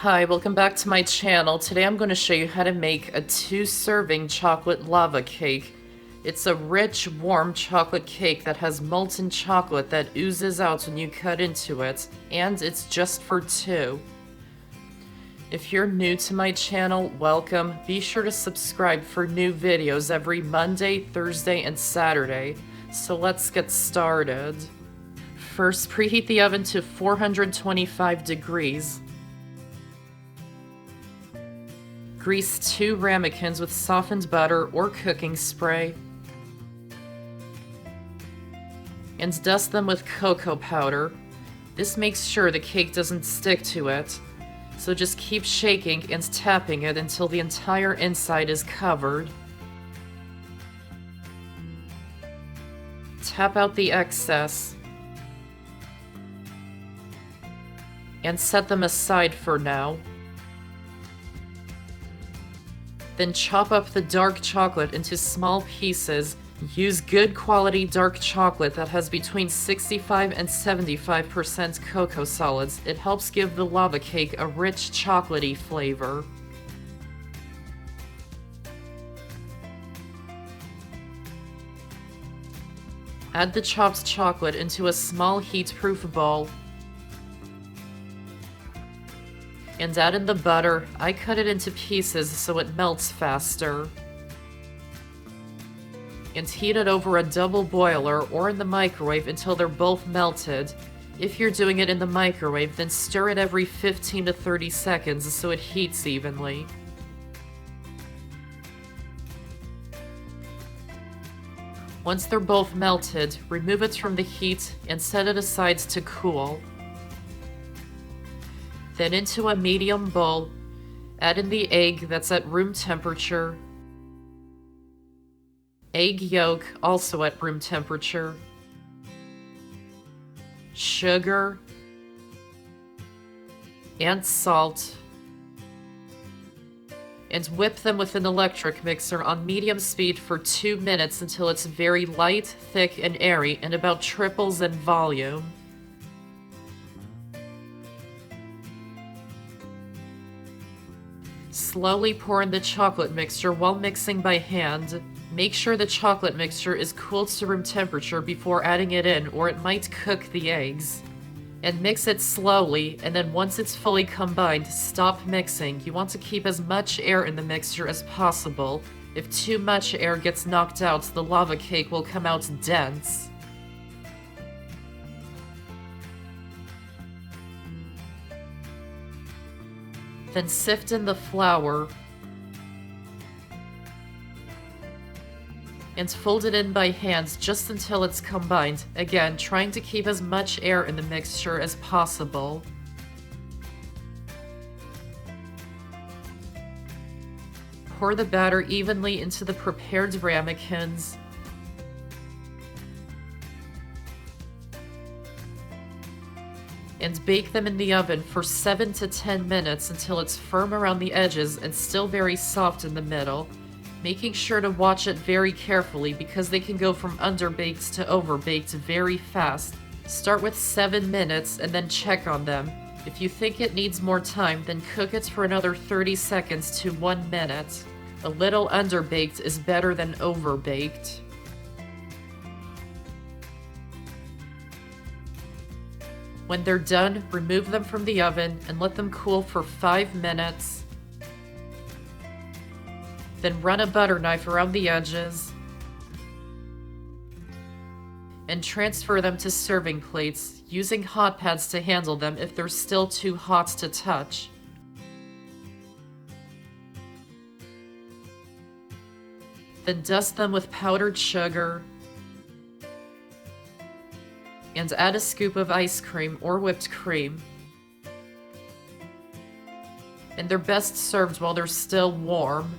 Hi, welcome back to my channel. Today I'm going to show you how to make a 2-serving chocolate lava cake. It's a rich, warm chocolate cake that has molten chocolate that oozes out when you cut into it, and it's just for 2. If you're new to my channel, welcome. Be sure to subscribe for new videos every Monday, Thursday, and Saturday. So let's get started. First, preheat the oven to 425 degrees. Grease 2 ramekins with softened butter or cooking spray. And dust them with cocoa powder. This makes sure the cake doesn't stick to it. So just keep shaking and tapping it until the entire inside is covered. Tap out the excess. And set them aside for now. Then chop up the dark chocolate into small pieces. Use good quality dark chocolate that has between 65 and 75% cocoa solids. It helps give the lava cake a rich chocolatey flavor. Add the chopped chocolate into a small heat-proof bowl. And add in the butter. I cut it into pieces so it melts faster. And heat it over a double boiler or in the microwave until they're both melted. If you're doing it in the microwave, then stir it every 15 to 30 seconds so it heats evenly. Once they're both melted, remove it from the heat and set it aside to cool. Then into a medium bowl, add in the egg that's at room temperature, egg yolk also at room temperature, sugar, and salt, and whip them with an electric mixer on medium speed for 2 minutes until it's very light, thick, and airy and about triples in volume. Slowly pour in the chocolate mixture while mixing by hand. Make sure the chocolate mixture is cooled to room temperature before adding it in, or it might cook the eggs. And mix it slowly, and then once it's fully combined, stop mixing. You want to keep as much air in the mixture as possible. If too much air gets knocked out, the lava cake will come out dense. Then sift in the flour and fold it in by hand just until it's combined, again trying to keep as much air in the mixture as possible. Pour the batter evenly into the prepared ramekins. And bake them in the oven for 7 to 10 minutes until it's firm around the edges and still very soft in the middle, making sure to watch it very carefully because they can go from underbaked to overbaked very fast. Start with 7 minutes and then check on them. If you think it needs more time, then cook it for another 30 seconds to 1 minute. A little underbaked is better than overbaked. When they're done, remove them from the oven and let them cool for 5 minutes. Then run a butter knife around the edges and transfer them to serving plates, using hot pads to handle them if they're still too hot to touch. Then dust them with powdered sugar and add a scoop of ice cream or whipped cream. And they're best served while they're still warm.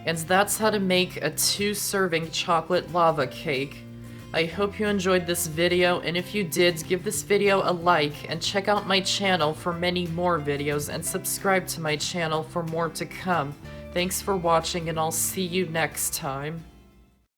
And that's how to make a 2-serving chocolate lava cake. I hope you enjoyed this video, and if you did, give this video a like and check out my channel for many more videos and subscribe to my channel for more to come. Thanks for watching, and I'll see you next time.